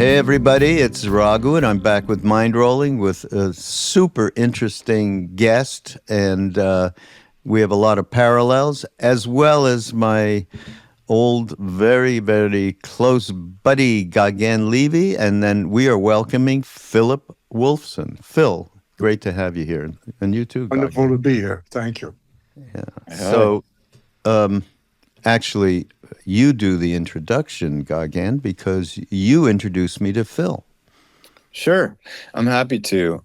Hey everybody, it's Raghu and I'm back with Mindrolling with a super interesting guest, and we have a lot of parallels, as well as my old, very, very close buddy Gagan Levy, and then we are welcoming Philip Wolfson. Phil, great to have you here, and you too, Wonderful Gagan. to be here. Thank you. Yeah. Hi. Actually, you do the introduction, Gagan, because you introduced me to Phil. Sure, I'm happy to.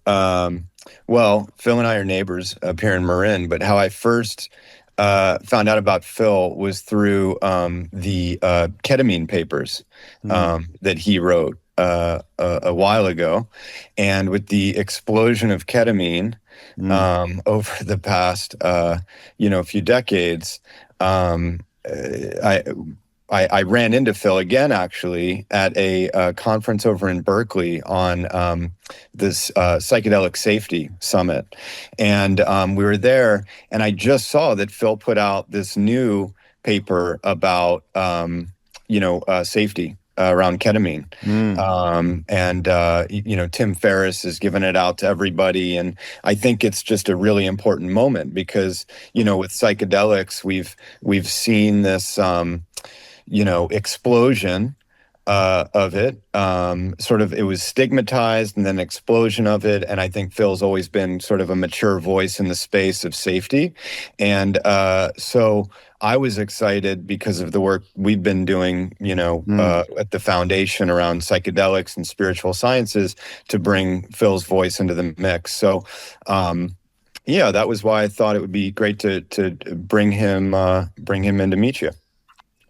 Well, Phil and I are neighbors up here in Marin, but how I first found out about Phil was through the ketamine papers that he wrote a while ago. And with the explosion of ketamine over the past, few decades, I I ran into Phil again, actually, at a conference over in Berkeley on this psychedelic safety summit. And we were there, and I just saw that Phil put out this new paper about, safety around ketamine. Tim Ferriss has given it out to everybody. And I think it's just a really important moment because, with psychedelics, we've seen this explosion of it. It was stigmatized and then explosion of it. And I think Phil's always been sort of a mature voice in the space of safety. And so I was excited because of the work we've been doing, at the foundation around psychedelics and spiritual sciences to bring Phil's voice into the mix. So, yeah, that was why I thought it would be great to bring him in to meet you.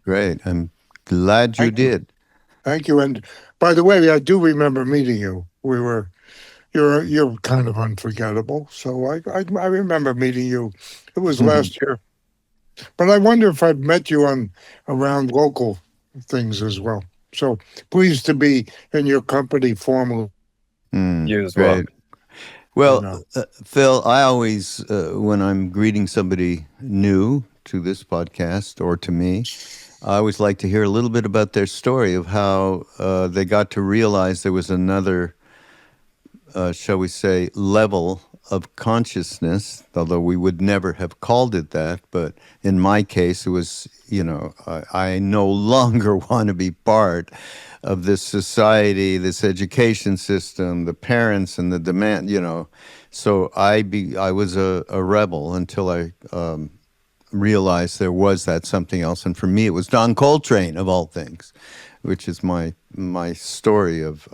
Great. I'm glad you Thank you. did. Thank you. And by the way, I do remember meeting you. You're kind of unforgettable. So I remember meeting you. It was last year. But I wonder if I've met you on around local things as well. So pleased to be in your company formally. You as well. Great. Well, You know. Phil, I always, when I'm greeting somebody new to this podcast or to me, I always like to hear a little bit about their story of how they got to realize there was another, shall we say, level of consciousness, although we would never have called it that. But in my case, it was, I no longer want to be part of this society, this education system, the parents and the demand, So I was a rebel until I realized there was that something else. And for me, it was Don Coltrane, of all things, which is my story of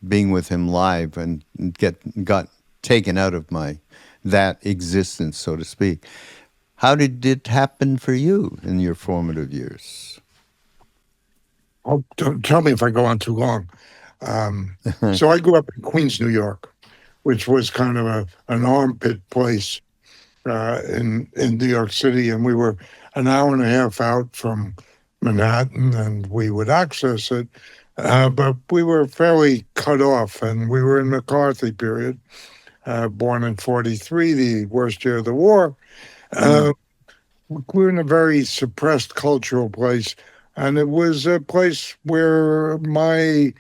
being with him live and got taken out of that existence, so to speak. How did it happen for you in your formative years? Oh, don't tell me if I go on too long. So I grew up in Queens, New York, which was kind of an armpit place in New York City, and we were an hour and a half out from Manhattan, and we would access it. But we were fairly cut off, and we were in McCarthy period, born in 43, the worst year of the war. Uh, we were in a very suppressed cultural place, and it was a place where my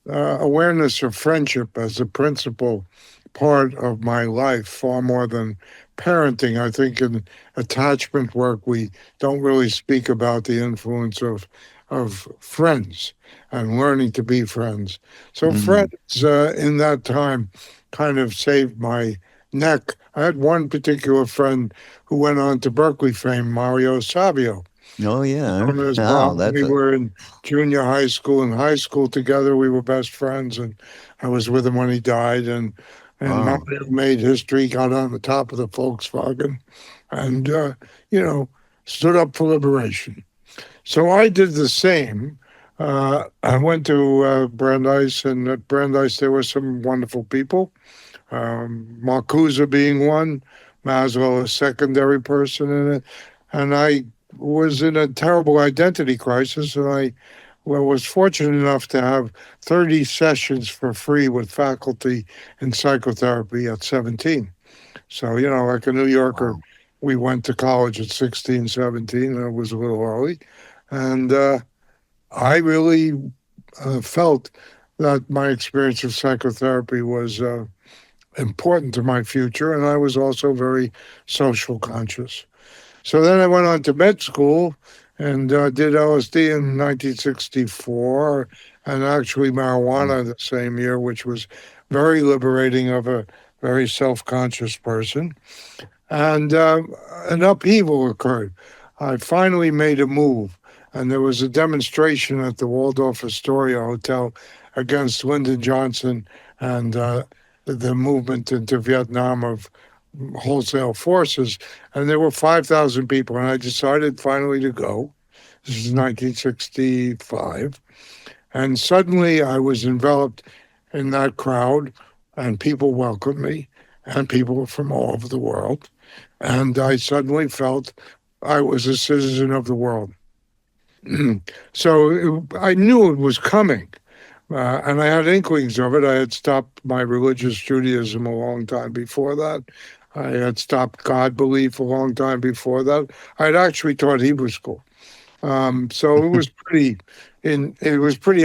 awareness of friendship as a principal part of my life, far more than parenting. I think in attachment work, we don't really speak about the influence of friends and learning to be friends. So Mm. friends in that time kind of saved my neck. I had one particular friend who went on to Berkeley fame, Mario Savio. Oh, yeah. Known as Wow, Bob. that's We a... were in junior high school and high school together. We were best friends, and I was with him when he died. And Wow. Mario made history, got on the top of the Volkswagen, and you know, stood up for liberation. So I did the same. I went to Brandeis, and at Brandeis there were some wonderful people. Markus being one, Maslow a secondary person in it, and I was in a terrible identity crisis, and I was fortunate enough to have 30 sessions for free with faculty in psychotherapy at 17. So, like a New Yorker, Wow. we went to college at 16, 17, and it was a little early. And I really felt that my experience of psychotherapy was important to my future, and I was also very social conscious. So then I went on to med school and did LSD in 1964, and actually Mm. marijuana the same year, which was very liberating of a very self-conscious person. And an upheaval occurred. I finally made a move, and there was a demonstration at the Waldorf Astoria Hotel against Lyndon Johnson and the movement into Vietnam of wholesale forces. And there were 5,000 people, and I decided finally to go. This is 1965. And suddenly I was enveloped in that crowd, and people welcomed me, and people from all over the world. And I suddenly felt I was a citizen of the world. I knew it was coming, and I had inklings of it. I had stopped my religious Judaism a long time before that. I had stopped God belief a long time before that. I had actually taught Hebrew school, so it was pretty in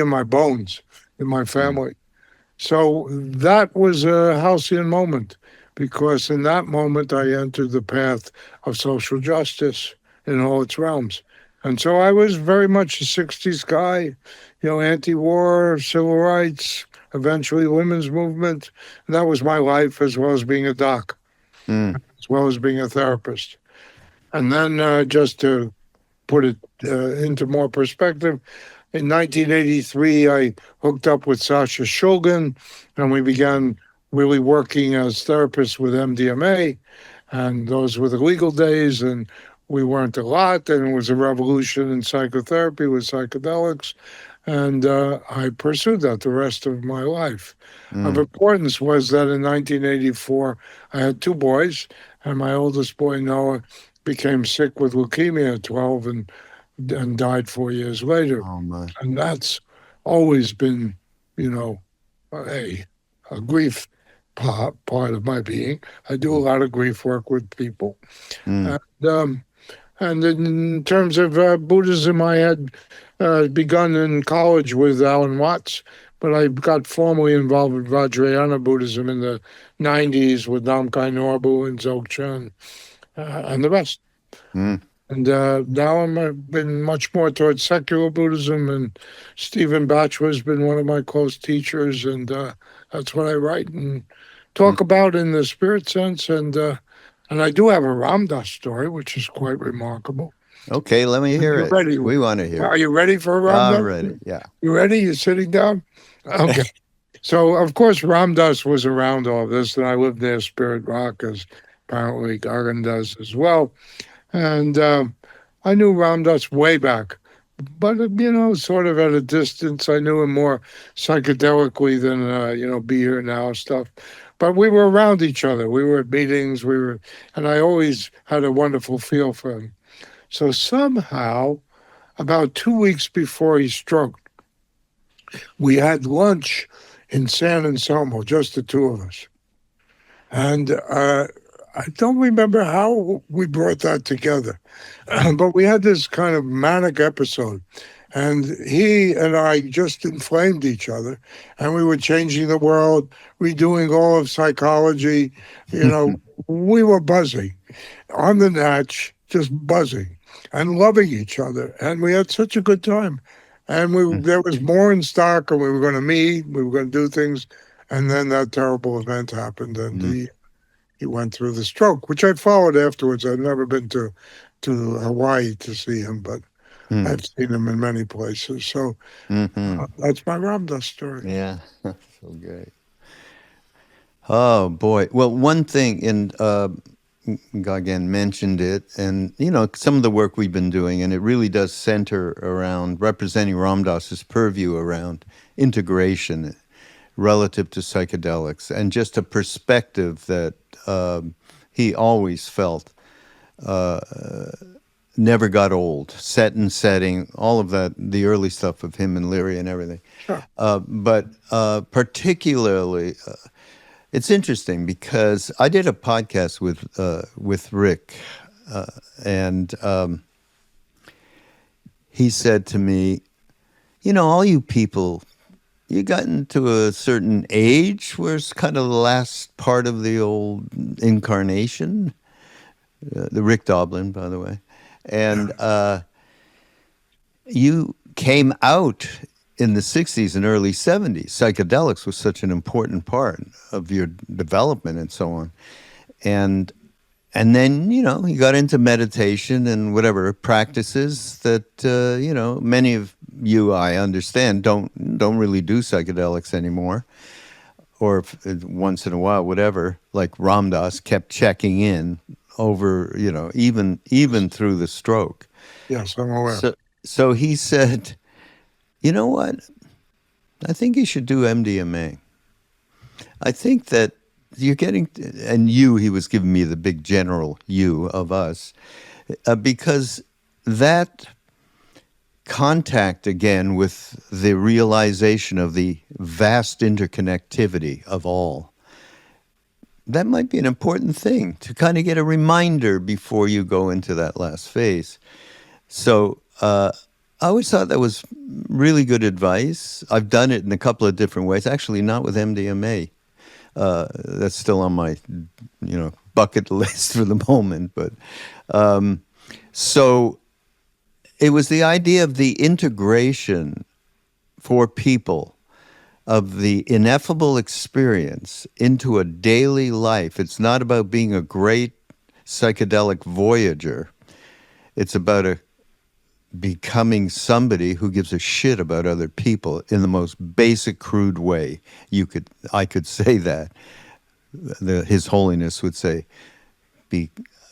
my bones, in my Mm. family. So that was a halcyon moment because in that moment I entered the path of social justice in all its realms. And so I was very much a 60s guy, anti war, civil rights, eventually women's movement. And that was my life as well as being a doc, Mm. as well as being a therapist. And then just to put it into more perspective, in 1983, I hooked up with Sasha Shulgin, and we began really working as therapists with MDMA. And those were the legal days, and we weren't a lot, and it was a revolution in psychotherapy with psychedelics. And I pursued that the rest of my life. Of Mm. importance was that in 1984, I had two boys, and my oldest boy, Noah, became sick with leukemia at 12 and died 4 years later. Oh my. And that's always been, you know, a, a grief part of my being. I do a Mm. lot of grief work with people. Mm. And, um, and in terms of Buddhism, I had begun in college with Alan Watts, but I got formally involved with Vajrayana Buddhism in the 90s with Namkhai Norbu and Dzogchen and the rest. Mm. And now I've been much more towards secular Buddhism, and Stephen Batchelor's been one of my close teachers, and that's what I write and Mm. talk about in the spirit sense. And I do have a Ram Dass story, which is quite remarkable. Okay, let me If hear you're it. ready, We want to hear are it. you ready for a Ram I'm Dass? ready. Yeah. You ready? You sitting down? Okay. So of course Ram Dass was around all this, and I lived near Spirit Rock, as apparently Gagan does as well. And I knew Ram Dass way back, but sort of at a distance. I knew him more psychedelically than be here now stuff. But we were around each other. We were at meetings. And I always had a wonderful feel for him. So somehow, about 2 weeks before he stroked, we had lunch in San Anselmo, just the two of us. And I don't remember how we brought that together, but we had this kind of manic episode. And he and I just inflamed each other, and we were changing the world, redoing all of psychology. We were buzzing on the natch, just buzzing and loving each other. And we had such a good time. And Mm. there was more in stock, and we were going to meet, we were going to do things. And then that terrible event happened, and Mm. he went through the stroke, which I followed afterwards. I've never been to Hawaii to see him, but Mm. I've seen him in many places. So Mm-hmm. that's my Ram Dass story. Yeah. So great. Oh boy. Well, one thing, and Gagan mentioned it, and some of the work we've been doing, and it really does center around representing Ram Dass's purview around integration relative to psychedelics, and just a perspective that he always felt never got old. Set and setting, all of that, the early stuff of him and Leary and everything. Sure. But particularly, it's interesting because I did a podcast with Rick, and he said to me, all you people you got into a certain age where it's kind of the last part of the old incarnation, the Rick Doblin, by the way, and you came out in the 60s and early 70s. Psychedelics was such an important part of your development and so on. And then, you know, you got into meditation and whatever practices that, you know, many of you, I understand, don't really do psychedelics anymore. Or once in a while, whatever, like Ram Dass kept checking in over, you know, even through the stroke. Yes, I'm aware. So he said, you know what? I think you should do MDMA. I think that you're getting, and he was giving me the big general you of us, because that contact again with the realization of the vast interconnectivity of all, that might be an important thing to kind of get a reminder before you go into that last phase. So I always thought that was really good advice. I've done it in a couple of different ways, actually not with MDMA. That's still on my, you know, bucket list for the moment. But so it was the idea of the integration for people of the ineffable experience into a daily life. It's not about being a great psychedelic voyager. It's about becoming somebody who gives a shit about other people in the most basic, crude way I could say that. His Holiness would say, be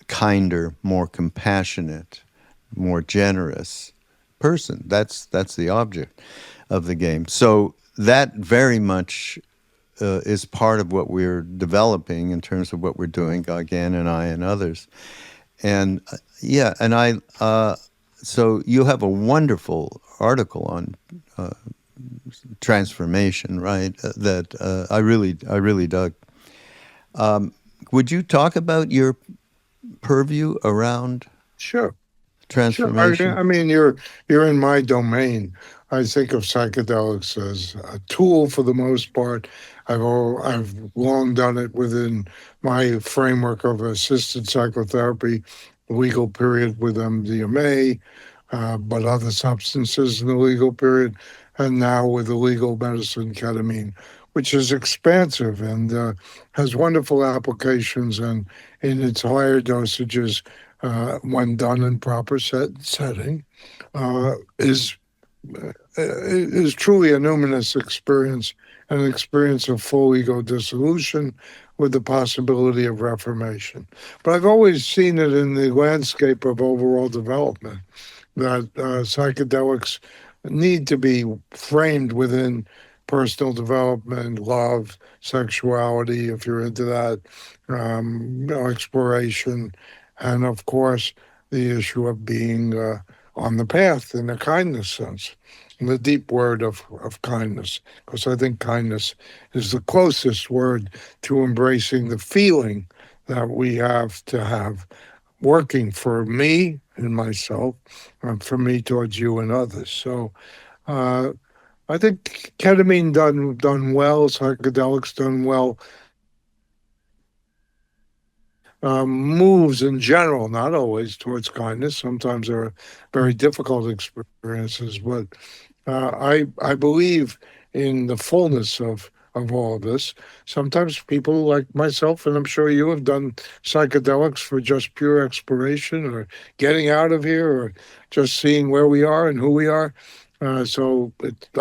kinder, more compassionate, more generous person. That's the object of the game. So that very much is part of what we're developing in terms of what we're doing, Gagan and I and others. And so you have a wonderful article on transformation, right? That I really dug. Would you talk about your purview around Sure. transformation? Sure. I mean, you're in my domain. I think of psychedelics as a tool for the most part. I've long done it within my framework of assisted psychotherapy, legal period with MDMA, but other substances in the legal period, and now with the legal medicine ketamine, which is expansive and has wonderful applications and in its higher dosages when done in proper setting, is truly a numinous experience, an experience of full ego dissolution with the possibility of reformation. But I've always seen it in the landscape of overall development that psychedelics need to be framed within personal development, love, sexuality, if you're into that, exploration, and of course, the issue of being on the path in a kindness sense, in the deep word of kindness, because I think kindness is the closest word to embracing the feeling that we have to have working for me and myself, and for me towards you and others. So I think ketamine done well, psychedelics done well, moves in general, not always towards kindness. Sometimes there are very difficult experiences, but I believe in the fullness of all of this. Sometimes people like myself, and I'm sure you have done psychedelics for just pure exploration or getting out of here or just seeing where we are and who we are. I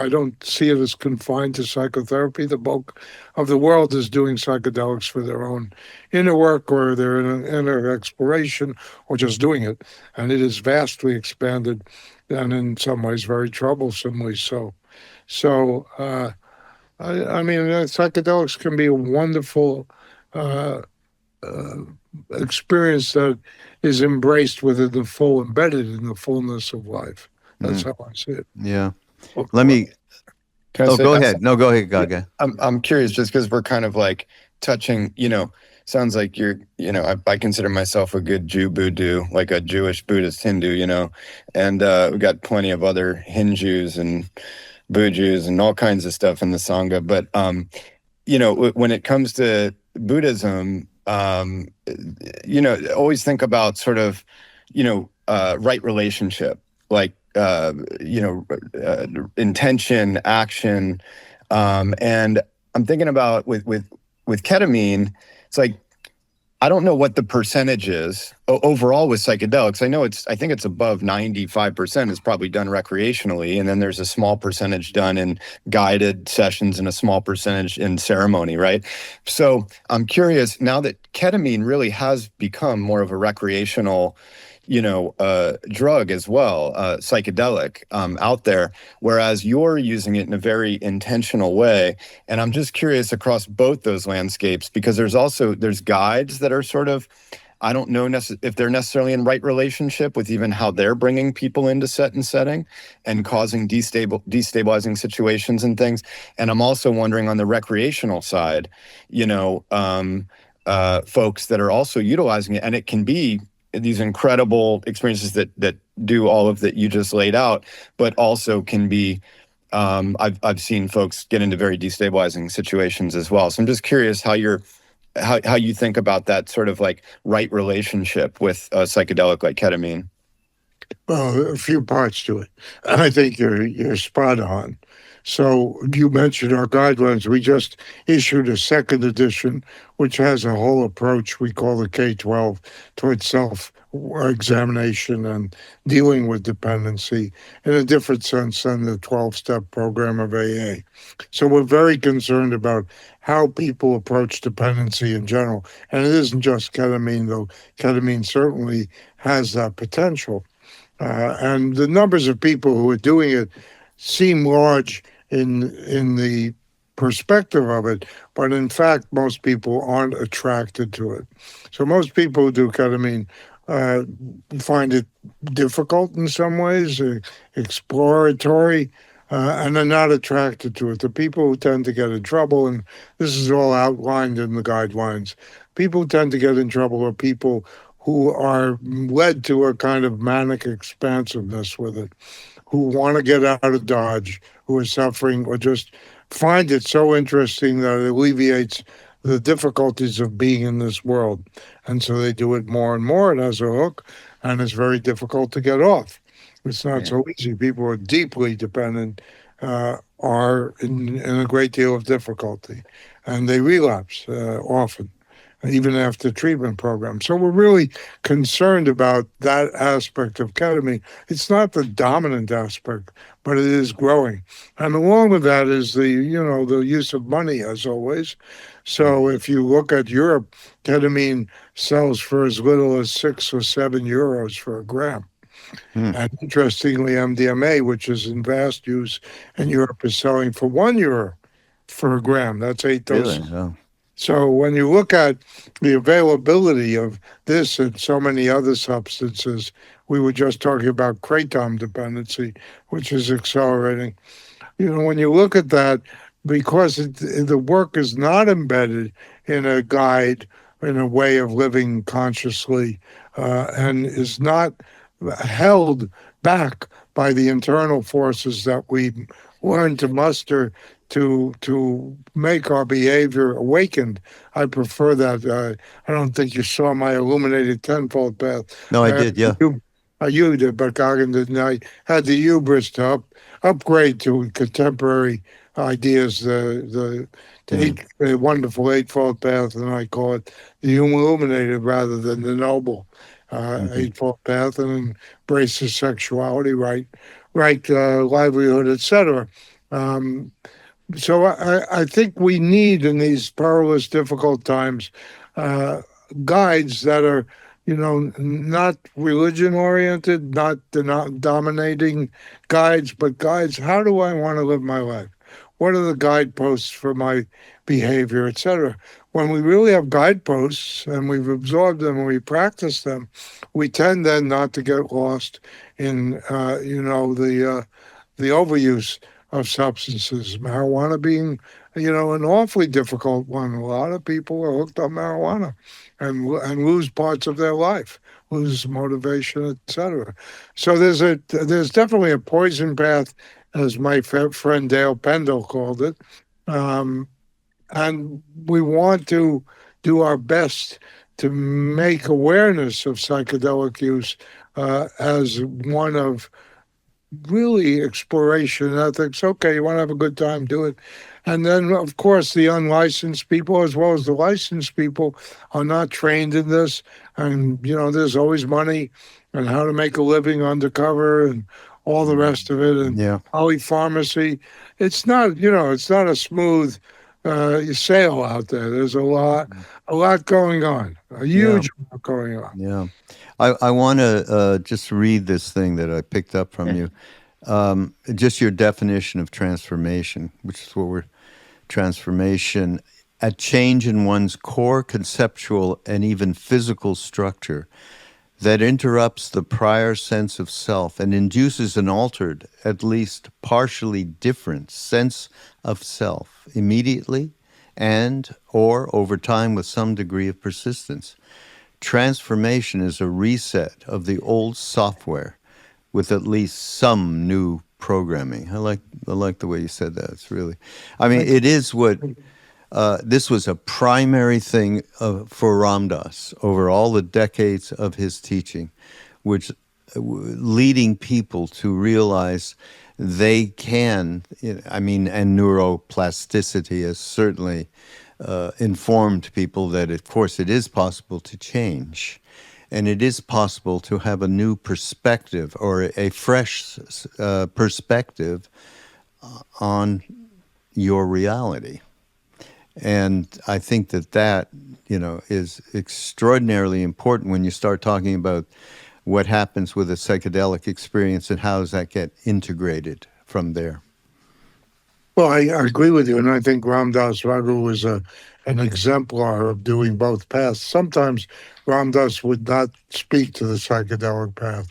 don't see it as confined to psychotherapy. The bulk of the world is doing psychedelics for their own inner work or their inner exploration or just doing it. And it is vastly expanded and in some ways very troublesomely so. So, I mean, psychedelics can be a wonderful uh, uh, experience that is embraced within the full, embedded in the fullness of life. That's how I see it. Yeah. Let me. Can I say Go something? ahead. No, go ahead, Gaga. I'm curious just because we're kind of like touching, sounds like I consider myself a good Jew Buddha, like a Jewish Buddhist Hindu, and we got plenty of other Hindus and bujus and all kinds of stuff in the Sangha. But when it comes to Buddhism, always think about sort of, right relationship, like, intention, action. And I'm thinking about with ketamine, it's like, I don't know what the percentage is overall with psychedelics. I think it's above 95% is probably done recreationally. And then there's a small percentage done in guided sessions and a small percentage in ceremony, right? So I'm curious now that ketamine really has become more of a recreational, drug as well, psychedelic out there, whereas you're using it in a very intentional way. And I'm just curious across both those landscapes, because there's guides that are sort of, I don't know if they're necessarily in right relationship with even how they're bringing people into set and setting and causing destabilizing situations and things. And I'm also wondering on the recreational side, folks that are also utilizing it, and it can be these incredible experiences that do all of that you just laid out, but also can be, I've seen folks get into very destabilizing situations as well. So I'm just curious how you think about that sort of like right relationship with a psychedelic like ketamine. Well, a few parts to it. I think you're spot on. So you mentioned our guidelines. We just issued a second edition, which has a whole approach we call the K-12 towards self-examination and dealing with dependency in a different sense than the 12-step program of AA. So we're very concerned about how people approach dependency in general. And it isn't just ketamine, though ketamine certainly has that potential. And the numbers of people who are doing it seem large in the perspective of it, but in fact, most people aren't attracted to it. So most people who do ketamine uh, find it difficult in some ways, exploratory, and are not attracted to it. The people who tend to get in trouble, and this is all outlined in the guidelines, people who tend to get in trouble are people who are led to a kind of manic expansiveness with it, who want to get out of Dodge, who are suffering, or just find it so interesting that it alleviates the difficulties of being in this world. And so they do it more and more. It has a hook, and it's very difficult to get off. It's not so easy. People who are deeply dependent are in a great deal of difficulty, and they relapse often, even after treatment programs. So we're really concerned about that aspect of ketamine. It's not the dominant aspect, but it is growing. And along with that is the use of money, as always. So if you look at Europe, ketamine sells for as little as €6 or €7 for a gram. And interestingly, MDMA, which is in vast use in Europe, is selling for €1 for a gram. That's 8 doses. Really? Oh. So when you look at the availability of this and so many other substances, we were just talking about kratom dependency, which is accelerating. When you look at that, because the work is not embedded in a guide, in a way of living consciously, and is not held back by the internal forces that we learn to muster to make our behavior awakened. I prefer that. I don't think you saw my illuminated tenfold path. No, I did. Yeah. You did, but Gagan didn't. I had the hubris to upgrade to contemporary ideas, the wonderful eightfold path, and I call it the illuminated rather than the noble eightfold path, and embraces sexuality, right, livelihood, etc. So I think we need in these perilous, difficult times guides that are, not religion oriented, not dominating guides, but guides. How do I want to live my life? What are the guideposts for my behavior, etc.? When we really have guideposts and we've absorbed them and we practice them, we tend then not to get lost in, the overuse of substances, marijuana being, an awfully difficult one. A lot of people are hooked on marijuana and lose parts of their life, lose motivation, etc. So there's definitely a poison path as my friend Dale Pendle called it. Um, and we want to do our best to make awareness of psychedelic use as one of really exploration ethics. Okay, you want to have a good time, do it. And then, of course, the unlicensed people as well as the licensed people are not trained in this. And, there's always money and how to make a living undercover and all the rest of it. And Yeah. polypharmacy. It's not a smooth sail out there. There's a lot going on, a Yeah. huge amount going on. Yeah. I want to just read this thing that I picked up from you. Just your definition of transformation, which is what we're transformation, a change in one's core conceptual and even physical structure that interrupts the prior sense of self and induces an altered, at least partially different sense of self immediately and or over time with some degree of persistence. Transformation is a reset of the old software with at least some new programming. I like the way you said that. It's really, I mean, it is what this was a primary thing for Ram Dass over all the decades of his teaching, which leading people to realize they can. I mean, and neuroplasticity has certainly informed people that, of course, it is possible to change. And it is possible to have a new perspective or a fresh perspective on your reality. And I think that is extraordinarily important when you start talking about what happens with a psychedelic experience and how does that get integrated from there. Well, I agree with you, and I think Ram Dass Raghu was an exemplar of doing both paths. Sometimes Ram Dass would not speak to the psychedelic path,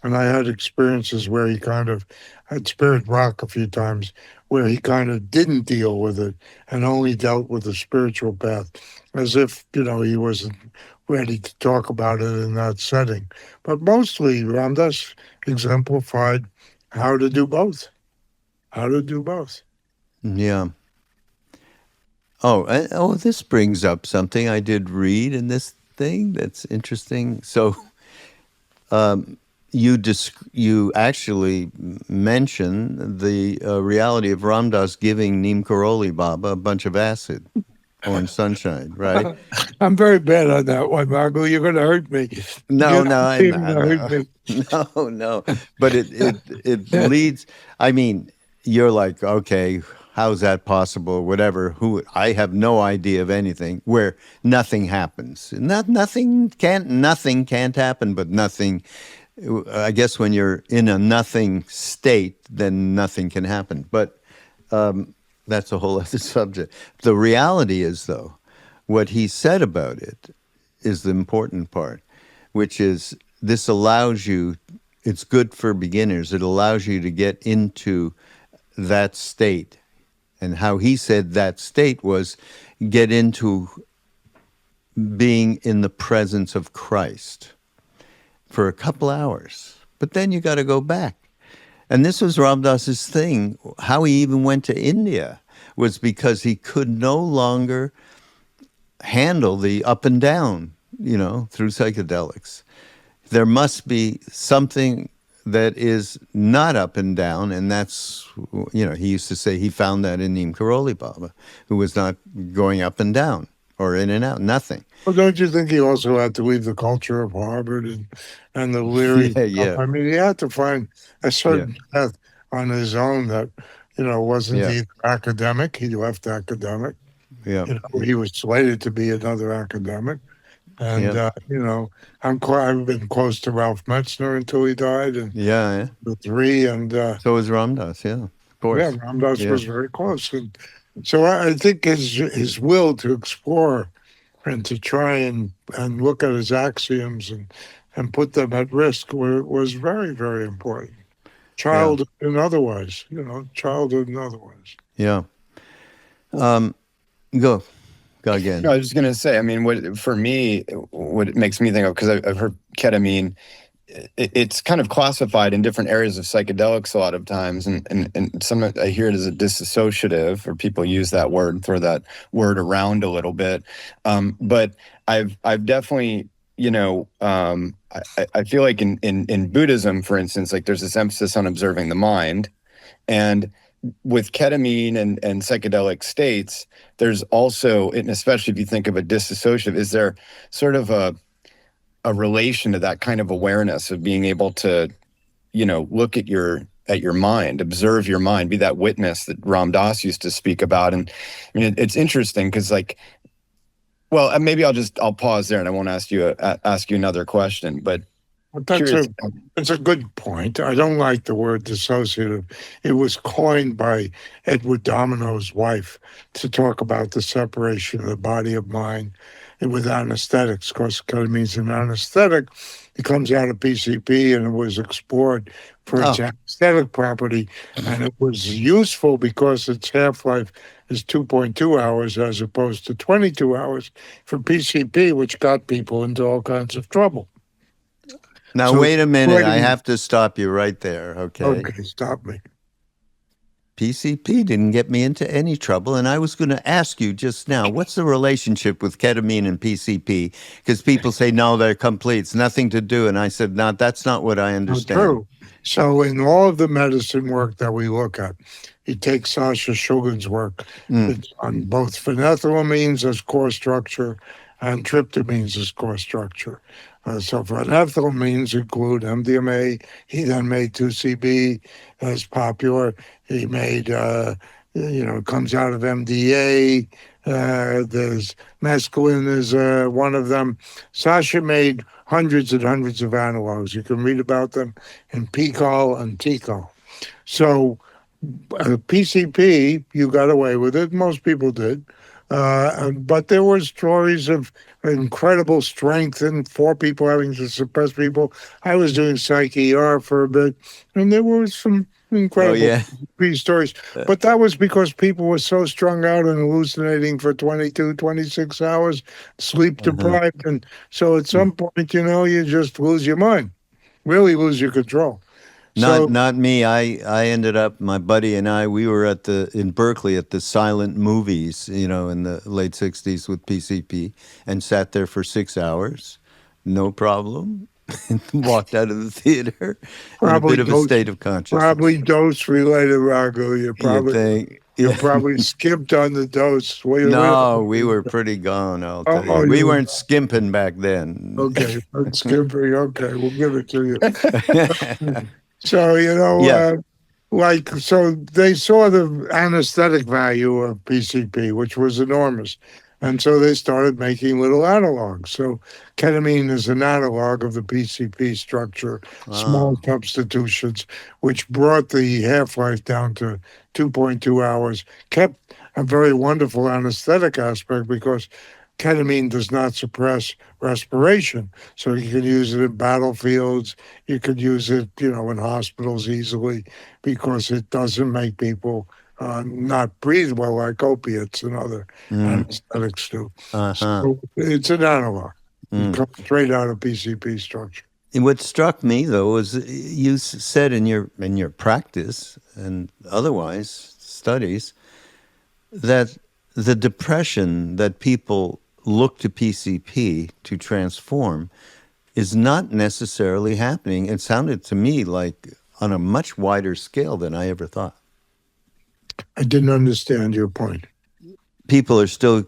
and I had experiences where he kind of had Spirit Rock a few times, where he kind of didn't deal with it and only dealt with the spiritual path, as if he wasn't ready to talk about it in that setting. But mostly, Ram Dass exemplified how to do both. How to do both. Yeah. Oh, this brings up something I did read in this thing that's interesting. So, you actually mention the reality of Ram Dass giving Neem Karoli Baba a bunch of acid, Orange Sunshine, right? I'm very bad on that one, Marco. You're going to hurt me. No, You're no, not even gonna hurt me. no. But it leads. I mean, you're like, okay, how's that possible? Whatever. I have no idea of anything where nothing happens. Nothing can't happen, but nothing. I guess when you're in a nothing state, then nothing can happen. But that's a whole other subject. The reality is, though, what he said about it is the important part, which is this allows you, it's good for beginners, it allows you to get into that state. And how he said that state was get into being in the presence of Christ for a couple hours. But then you got to go back. And this was Ram Dass's thing. How he even went to India was because he could no longer handle the up and down, through psychedelics. There must be something that is not up and down, and that's, he used to say he found that in Neem Karoli Baba, who was not going up and down or in and out, nothing. Well, don't you think he also had to leave the culture of Harvard and the Leary stuff? Yeah. I mean, he had to find a certain path on his own that, wasn't either academic. He left academic. Yeah. He was slated to be another academic. And, I've been close to Ralph Metzner until he died. And the three. And so was Ram Dass, of course. Yeah, Ram Dass was very close. And so I think his will to explore and to try and look at his axioms and put them at risk was very, very important. Childhood and otherwise, childhood and otherwise. Yeah. Go again. No, I was just going to say, I mean, what it makes me think of, because I've heard ketamine it's kind of classified in different areas of psychedelics a lot of times, and some I hear it as a dissociative, or people use that word, throw that word around a little bit. But I've definitely, I feel like in Buddhism, for instance, like there's this emphasis on observing the mind, and with ketamine and psychedelic states, there's also, and especially if you think of a dissociative, is there sort of a relation to that kind of awareness of being able to, look at your mind, observe your mind, be that witness that Ram Dass used to speak about. And I mean, it's interesting because, like, well, maybe I'll pause there and I won't ask you another question, but But curious. that's a good point. I don't like the word dissociative. It was coined by Edward Domino's wife to talk about the separation of the body of mind and with anesthetics. Of course, ketamine's an anesthetic. It comes out of PCP and it was explored for its Oh, anesthetic property. And it was useful because its half-life is 2.2 hours as opposed to 22 hours for PCP, which got people into all kinds of trouble. now So, wait a minute. I writing, have to stop you right there. Okay. okay, stop me. PCP didn't get me into any trouble. And I was going to ask you just now, what's the relationship with ketamine and PCP? Because people say, no, they're complete. It's nothing to do. And I said, no, that's not what I Oh, understand. true. So, in all of the medicine work that we look at, you take Sasha Shugan's work. Mm. It's on both phenethylamines as core structure and tryptamines as core structure. So, phenethylamines include MDMA. He then made 2CB as popular. He made, it comes out of MDA. There's mescaline is one of them. Sasha made hundreds and hundreds of analogs. You can read about them in PCOL and TCOL. So PCP, you got away with it. Most people did. But there were stories of incredible strength and four people having to suppress people. I was doing psych ER for a bit, and there were some Oh, incredible yeah. stories. But that was because people were so strung out and hallucinating for 22, 26 hours, sleep Uh-huh. deprived. And so at some point, you just lose your mind, really lose your control. Not So not me. I ended up, my buddy and I, we were in Berkeley at the silent movies, in the late 60s with PCP, and sat there for 6 hours. No problem. Walked out of the theater in a probably bit of a dose, state of consciousness. dose related, Raghu. You think? You Yeah. probably skipped on the dose. Wait. No, we were pretty gone, I'll tell Oh, you. We you weren't skimping back then. okay? Skipping. Okay, we'll give it to you. So Yeah. so they saw the anesthetic value of PCP, which was enormous. And so they started making little analogs. So ketamine is an analog of the PCP structure, small Ah. substitutions, which brought the half-life down to 2.2 hours, kept a very wonderful anesthetic aspect because ketamine does not suppress respiration. So you can use it in battlefields. You could use it, in hospitals easily because it doesn't make people not breathe well like opiates and other Mm. anesthetics do. Uh-huh. So it's an analog. It Mm. comes straight out of PCP structure. And what struck me though was you said in your practice and otherwise studies that the depression that people look to PCP to transform is not necessarily happening. It sounded to me like on a much wider scale than I ever thought. I didn't understand your point. People are still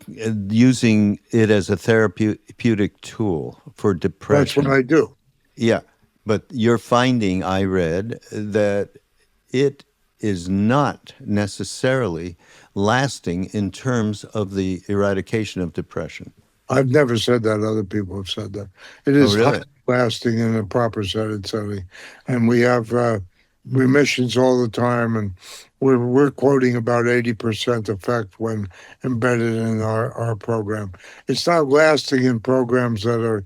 using it as a therapeutic tool for That's what depression. I do. Yeah, but you're finding, I read, that it is not necessarily lasting in terms of the eradication of depression. I've never said that. Other people have said that. It Oh, is really? highly lasting in a proper setting, and we have remissions all the time, and we're quoting about 80% effect when embedded in our program. It's not lasting in programs that are.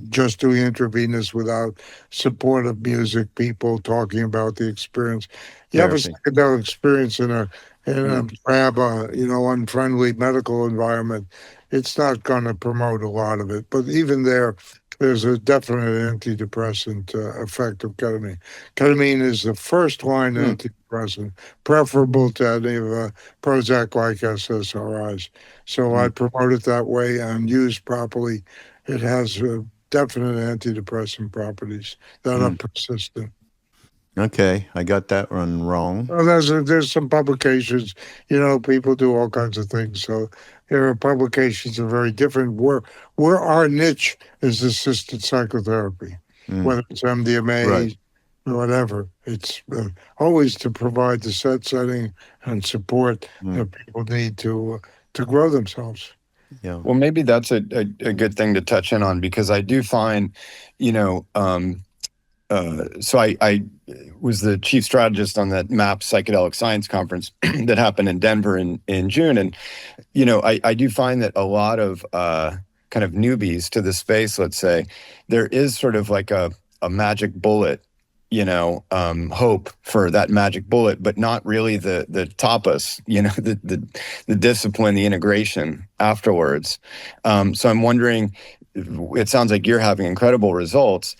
Just doing intravenous without supportive music, people talking about the experience. You have a Therapy. psychedelic experience in a Mm. drab, unfriendly medical environment, it's not going to promote a lot of it. But even there, there's a definite antidepressant effect of ketamine. Ketamine is the first line Hmm. antidepressant, preferable to any of Prozac-like SSRIs. So I Hmm. promote it that way, and used properly, it has definite antidepressant properties that are Hmm. persistent. Okay, I got that one wrong. Well, there's some publications, people do all kinds of things. So there are publications that are very different. Where our niche is assisted psychotherapy, Hmm. whether it's Right. MDMA or whatever. It's always to provide the setting and support Hmm. that people need to grow themselves. Yeah. Well, maybe that's a good thing to touch in on, because I do find, you know, so I was the chief strategist on that MAP Psychedelic Science Conference that happened in Denver in June. And, I do find that a lot of kind of newbies to the space, let's say, there is sort of like a magic bullet, hope for that magic bullet, but not really the tapas, the discipline, the integration afterwards. So I'm wondering, it sounds like you're having incredible results.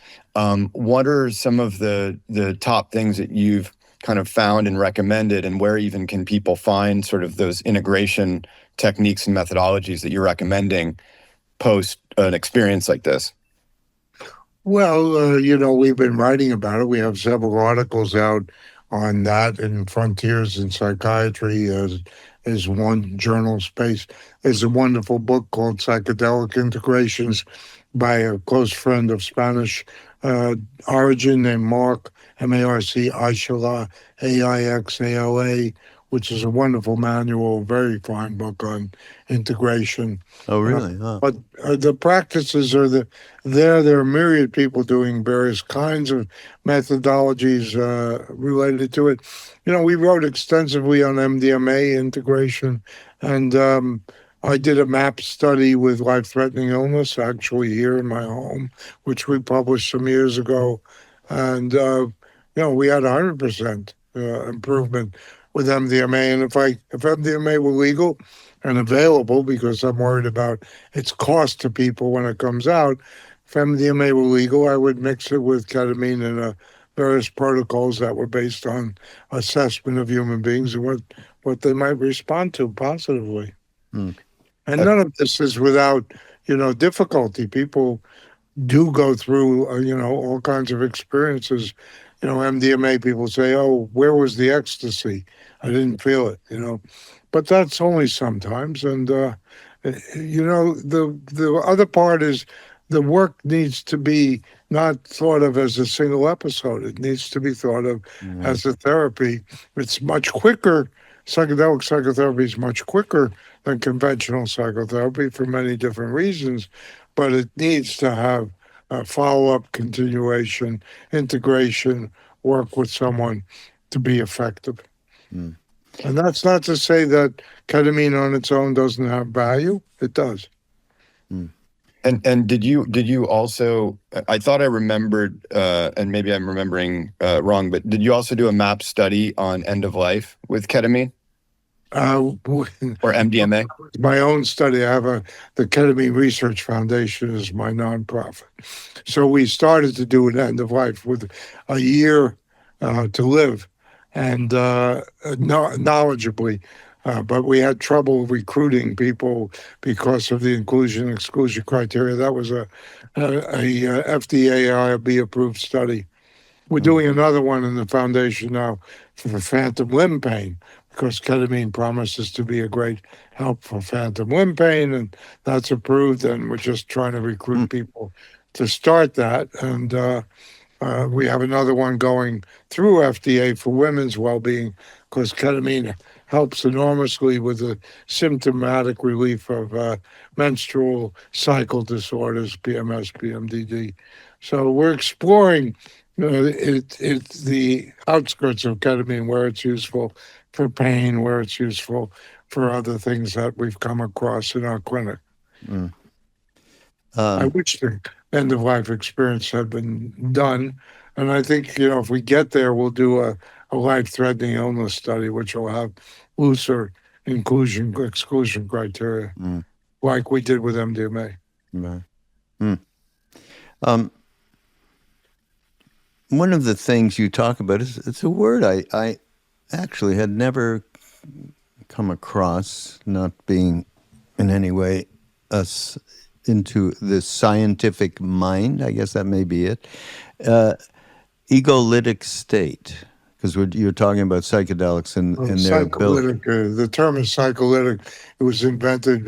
What are some of the top things that you've kind of found and recommended, and where even can people find sort of those integration techniques and methodologies that you're recommending post an experience like this? Well, we've been writing about it. We have several articles out on that in Frontiers in Psychiatry as one journal space. There's a wonderful book called Psychedelic Integrations by a close friend of Spanish uh, origin named Mark, M-A-R-C, Aishala, A-I-X-A-L-A, which is a wonderful manual, very fine book on integration. Oh, Uh, really? Huh. but the practices are there are myriad people doing various kinds of methodologies related to it. We wrote extensively on MDMA integration, and I did a map study with life-threatening illness, actually here in my home, which we published some years ago, and we had 100% improvement with MDMA. And if MDMA were legal and available, because I'm worried about its cost to people when it comes out, if MDMA were legal, I would mix it with ketamine and various protocols that were based on assessment of human beings and what they might respond to positively. Hmm. And Uh, none of this is without, difficulty. People do go through, all kinds of experiences. MDMA people say, "Oh, where was the ecstasy? I didn't feel it." But that's only sometimes. And the other part is the work needs to be not thought of as a single episode. It needs to be thought of Yeah. as a therapy. It's much quicker. Psychedelic psychotherapy is much quicker than conventional psychotherapy for many different reasons, but it needs to have follow up, continuation, integration, work with someone to be effective. Hmm. And that's not to say that ketamine on its own doesn't have value. It does. Hmm. and did you also? I thought I remembered, and maybe I'm remembering wrong, but did you also do a MAP study on end of life with ketamine Uh, or MDMA? my own study, I have the Ketamine Research Foundation is my nonprofit. So we started to do an end of life with a year to live and knowledgeably. But we had trouble recruiting people because of the inclusion exclusion criteria. That was a FDA IRB approved study. We're Hmm. doing another one in the foundation now for phantom limb pain because ketamine promises to be a great help for phantom limb pain, and that's approved. And we're just trying to Hmm. recruit people to start that. And we have another one going through FDA for women's well-being because ketamine helps enormously with the symptomatic relief of menstrual cycle disorders, PMS, PMDD. So we're exploring it's the outskirts of ketamine where it's useful for pain, where it's useful for other things that we've come across in our clinic. Hmm. I Um, wish the end of life experience had been done. And I think, if we get there, we'll do a life threatening illness study, which will have looser inclusion exclusion criteria, hmm. like we did with MDMA. Right. Hmm. Um, one of the things you talk about is it's a word I actually had never come across, not being in any way us into the scientific mind. I guess that may be it. Uh, Egolytic state, because you're talking about psychedelics and their ability. Psycholytic, the term is psycholytic. It was invented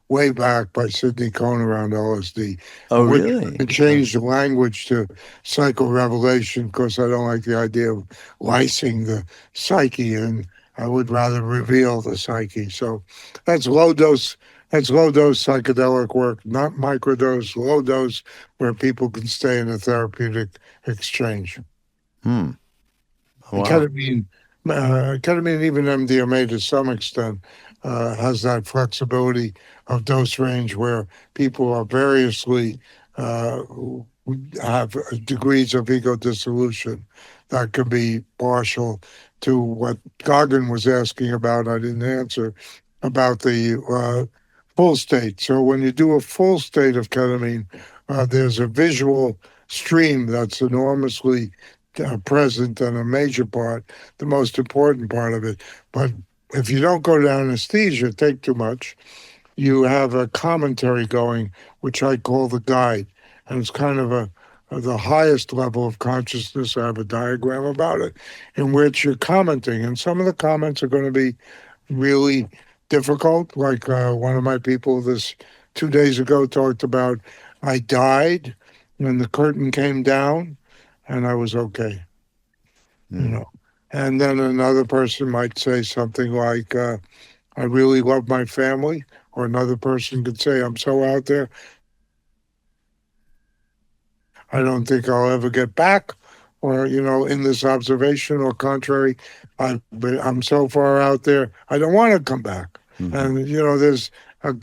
way back by Sidney Cohn around LSD. Oh, And we're really? trying to change the language to psycho-revelation because I don't like the idea of lysing the psyche, and I would rather reveal the psyche. So that's low dose. That's low dose psychedelic work, not microdose, low dose, where people can stay in a therapeutic exchange. Hmm. And Wow. ketamine, even MDMA to some extent, has that flexibility of dose range where people are variously uh, have degrees of ego dissolution that could be partial to what Gagan was asking about. I didn't answer about the full state. So when you do a full state of ketamine, there's a visual stream that's enormously present and a major part, the most important part of it. But if you don't go to anesthesia, take too much, you have a commentary going, which I call the guide. And it's kind of the highest level of consciousness. I have a diagram about it in which you're commenting. And some of the comments are going to be really difficult. Like one of my people this 2 days ago talked about, I died when the curtain came down and I was okay, you Hmm. know. And then another person might say something like, I really love my family. Or another person could say, I'm so out there, I don't think I'll ever get back. Or, in this observation, or contrary, I'm so far out there, I don't want to come back. Mhm. And, there's a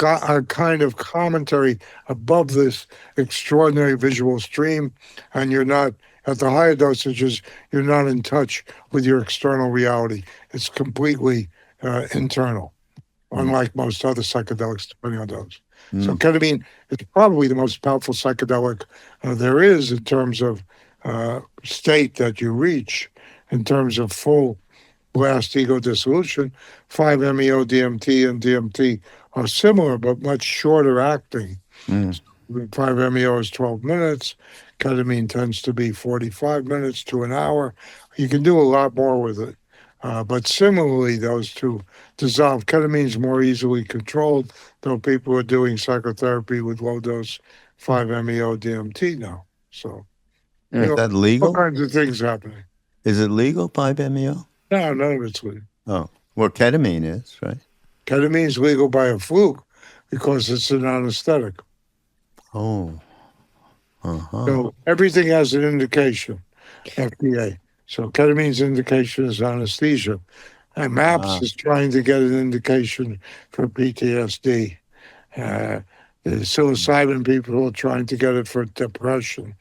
kind of commentary above this extraordinary visual stream. And you're not, at the higher dosages, you're not in touch with your external reality. It's completely internal, Mm. unlike most other psychedelics, depending on dose. So Mm. ketamine is probably the most powerful psychedelic there is in terms of state that you reach, in terms of full blast ego dissolution. 5-MeO DMT and DMT are similar, but much shorter acting. Mm. 5-MeO is 12 minutes. Ketamine tends to be 45 minutes to an hour. You can do a lot more with it. But similarly, those two dissolve. Ketamine is more easily controlled, though people are doing psychotherapy with low dose 5-MeO DMT now. So, Hmm. Is that all legal? kinds of things happening. Is it legal, 5-MeO? No, none of it's legal. Oh, well, ketamine is, right? Ketamine is legal by a fluke because it's an anesthetic. Oh, uh-huh. So everything has an indication, FDA. So ketamine's indication is anesthesia. And MAPS Ah, is trying to get an indication for PTSD. Uh, the psilocybin people are trying to get it for depression.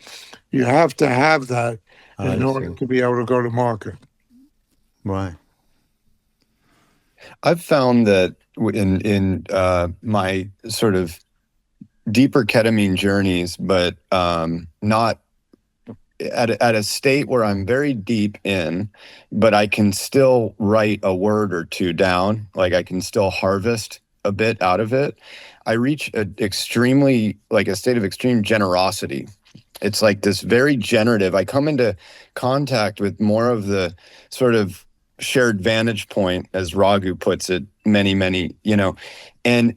You have to have that I in order see. to be able to go to market. Right. I've found that in my sort of deeper ketamine journeys, but not at a state where I'm very deep in, but I can still write a word or two down. Like I can still harvest a bit out of it. I reach a state of extreme generosity. It's like this very generative. I come into contact with more of the sort of shared vantage point, as Raghu puts it, many, and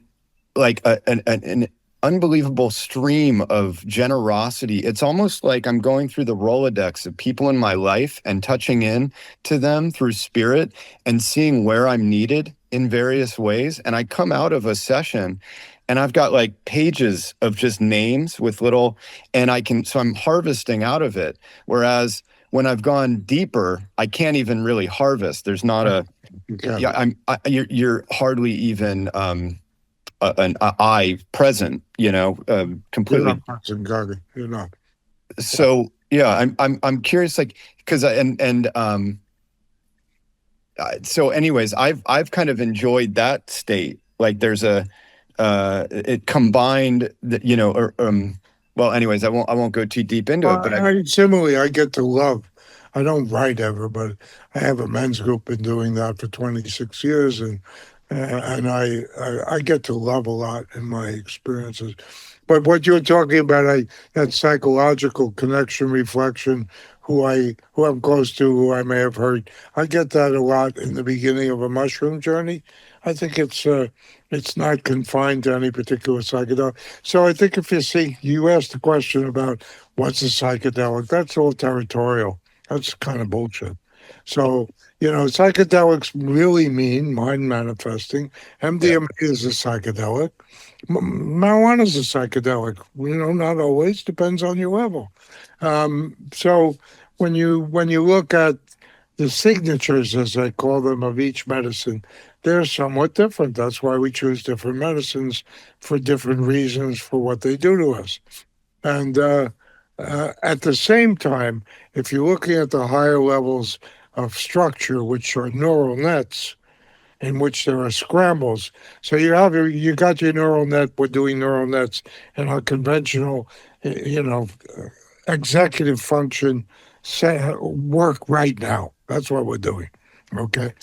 like an unbelievable stream of generosity. It's almost like I'm going through the Rolodex of people in my life and touching in to them through spirit and seeing where I'm needed in various ways. And I come out of a session and I've got like pages of just names with little, so I'm harvesting out of it. Whereas when I've gone deeper, I can't even really harvest. There's not Okay. you're hardly even, an I present, You're completely. not Parson Garvey. You're not. So yeah, I'm curious, like, because so anyways, I've kind of enjoyed that state. Like there's it combined, Well, anyways, I won't go too deep into it, but Similarly, I get to love. I don't write ever, but I have a men's group, been doing that for 26 years, and I get to love a lot in my experiences. But what you're talking about, that psychological connection, reflection, who I'm close to, who I may have hurt, I get that a lot in the beginning of a mushroom journey. I think it's not confined to any particular psychedelic. So I think if you asked the question about what's a psychedelic, that's all territorial. That's kind of bullshit. So, psychedelics really mean mind manifesting. yeah, MDMA is a psychedelic. Marijuana is a psychedelic. Not always, depends on your level. So when you look at the signatures, as I call them, of each medicine, they're somewhat different. That's why we choose different medicines for different reasons for what they do to us. And at the same time, if you're looking at the higher levels of structure, which are neural nets, in which there are scrambles. So you got your neural net. We're doing neural nets in our conventional, executive function work right now. That's what we're doing. Okay.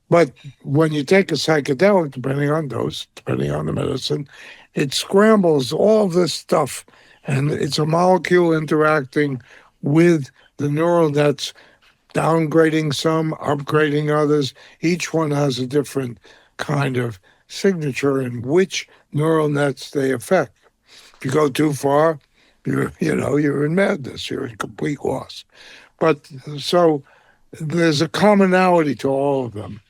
But when you take a psychedelic, depending on dose, depending on the medicine, it scrambles all this stuff. And it's a molecule interacting with the neural nets, downgrading some, upgrading others. Each one has a different kind of signature in which neural nets they affect. If you go too far, you're in madness. You're in complete loss. But so there's a commonality to all of them.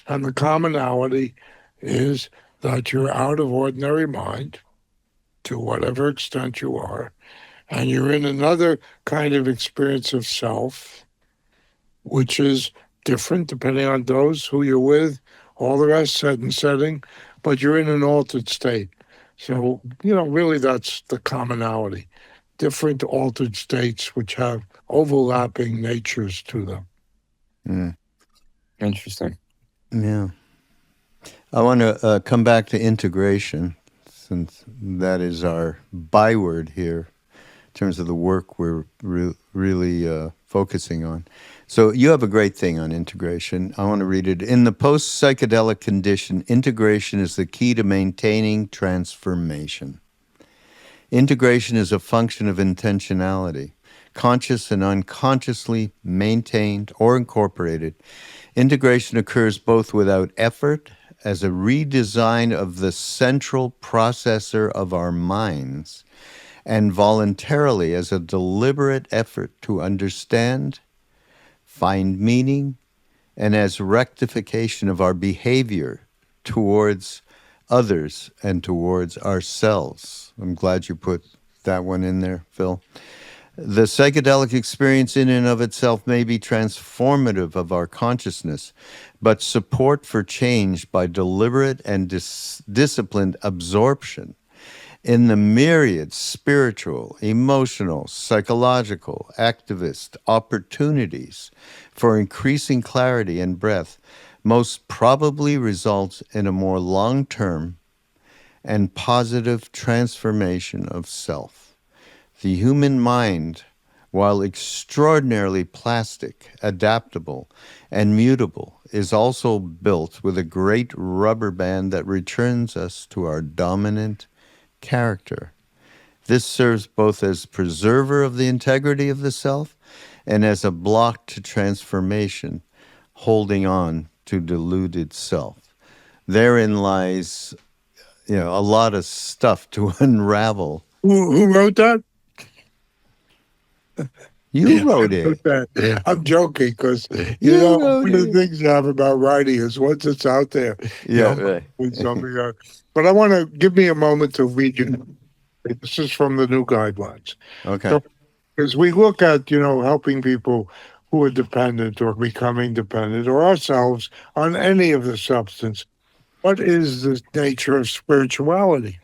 And the commonality is that you're out of ordinary mind to whatever extent you are, and you're in another kind of experience of self, which is different depending on those who you're with, all the rest set and setting, but you're in an altered state. So, really that's the commonality. Different altered states which have overlapping natures to them. Mm. interesting. Yeah. I want to come back to integration, since that is our byword here in terms of the work we're really focusing on. So you have a great thing on integration. I want to read it. In the post-psychedelic condition, integration is the key to maintaining transformation. Integration is a function of intentionality, conscious and unconsciously maintained or incorporated. Integration occurs both without effort, as a redesign of the central processor of our minds, and voluntarily as a deliberate effort to understand, find meaning, and as rectification of our behavior towards others and towards ourselves. I'm glad you put that one in there, Phil. The psychedelic experience in and of itself may be transformative of our consciousness, but support for change by deliberate and disciplined absorption in the myriad spiritual, emotional, psychological, activist opportunities for increasing clarity and breadth most probably results in a more long-term and positive transformation of self. The human mind, while extraordinarily plastic, adaptable, and mutable, is also built with a great rubber band that returns us to our dominant character. This serves both as preserver of the integrity of the self and as a block to transformation, holding on to deluded self. Therein lies, a lot of stuff to unravel. Who wrote that? You wrote it. I'm joking because You wrote one of the it. things you have about writing is once it's out there, Yeah, right. with something else. But I want to give me a moment to read you. This is from the new guidelines. Okay. So, as we look at helping people who are dependent or becoming dependent or ourselves on any of the substance, what is the nature of spirituality?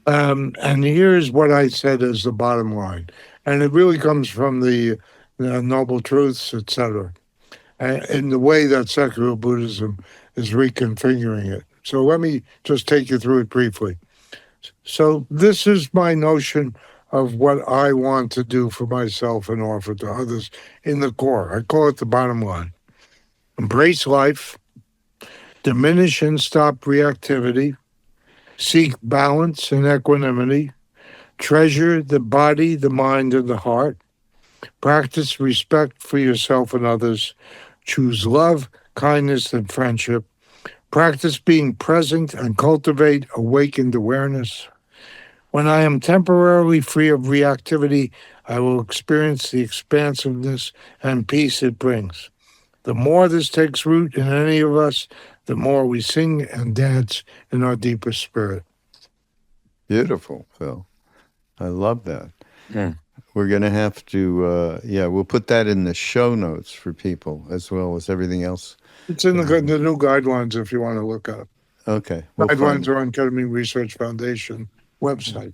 And here's what I said as the bottom line, and it really comes from the Noble Truths, etc., in the way that secular Buddhism is reconfiguring it. So let me just take you through it briefly. So this is my notion of what I want to do for myself and offer to others in the core. I call it the bottom line. Embrace life, diminish and stop reactivity, seek balance and equanimity, treasure the body, the mind, and the heart, practice respect for yourself and others, choose love, kindness, and friendship, practice being present and cultivate awakened awareness. When I am temporarily free of reactivity, I will experience the expansiveness and peace it brings. The more this takes root in any of us, the more we sing and dance in our deepest spirit. Beautiful, Phil. I love that. Hmm. We're going to have to, we'll put that in the show notes for people as well as everything else. It's in the new guidelines if you want to look up. Okay. We'll Guidelines are on Ketamine Research Foundation website.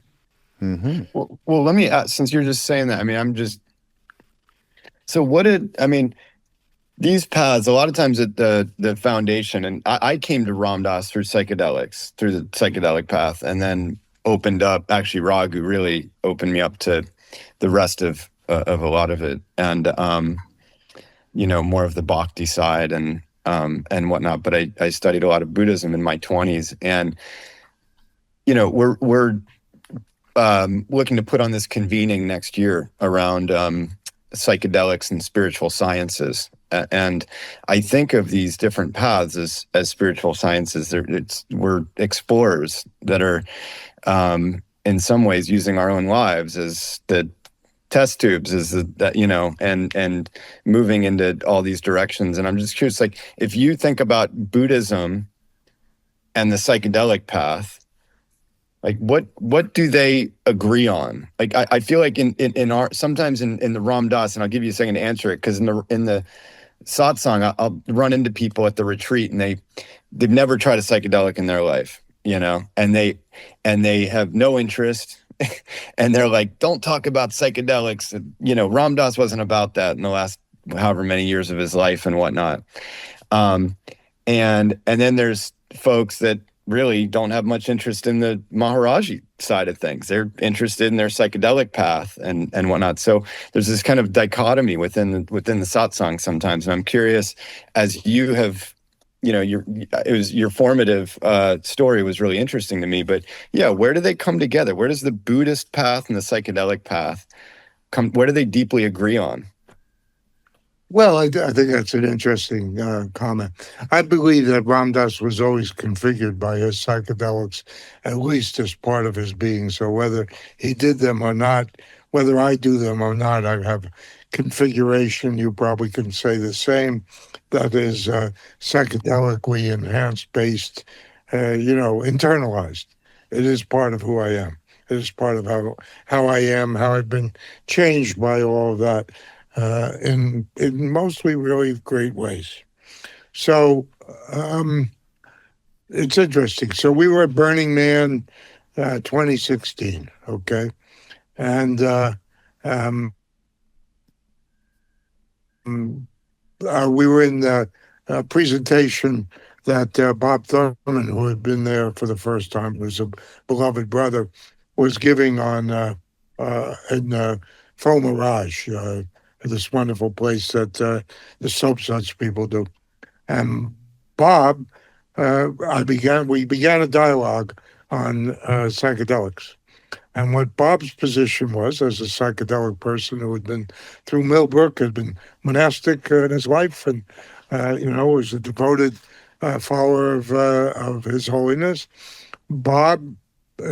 Mm-hmm. Well, let me ask, since you're just saying that, I mean, these paths, a lot of times at the foundation, and I came to Ram Dass through psychedelics, through the psychedelic path, and then opened up, actually Raghu really opened me up to the rest of a lot of it, and more of the bhakti side and whatnot. But I studied a lot of Buddhism in my 20s, and we're looking to put on this convening next year around psychedelics and spiritual sciences. And I think of these different paths as spiritual sciences. We're explorers that are, in some ways, using our own lives as the test tubes, and moving into all these directions. And I'm just curious, like, if you think about Buddhism and the psychedelic path, like what do they agree on? Like I feel like in our sometimes in the Ram Dass, and I'll give you a second to answer it, because in the satsang, I'll run into people at the retreat, and they've never tried a psychedelic in their life, and they have no interest, and they're like, don't talk about psychedelics. Ram Dass wasn't about that in the last however many years of his life and whatnot. And then there's folks that really don't have much interest in the Maharaji side of things. They're interested in their psychedelic path and whatnot. So there's this kind of dichotomy within the satsang sometimes. And I'm curious, as you have, your formative story was really interesting to me. But yeah, where do they come together? Where does the Buddhist path and the psychedelic path come? Where do they deeply agree on? Well, I think that's an interesting comment. I believe that Ram Dass was always configured by his psychedelics, at least as part of his being. So whether he did them or not, whether I do them or not, I have configuration. You probably can say the same. That is psychedelically enhanced, based, internalized. It is part of who I am. It is part of how I am, how I've been changed by all of that. In mostly really great ways. So it's interesting. So we were at Burning Man 2016, okay? And we were in the presentation that Bob Thurman, who had been there for the first time, who's a beloved brother, was giving on in Faux Mirage, this wonderful place that the Soap Suds people do. And Bob, we began a dialogue on psychedelics. And what Bob's position was, as a psychedelic person who had been through Millbrook, had been monastic in his life, and was a devoted follower of His Holiness, Bob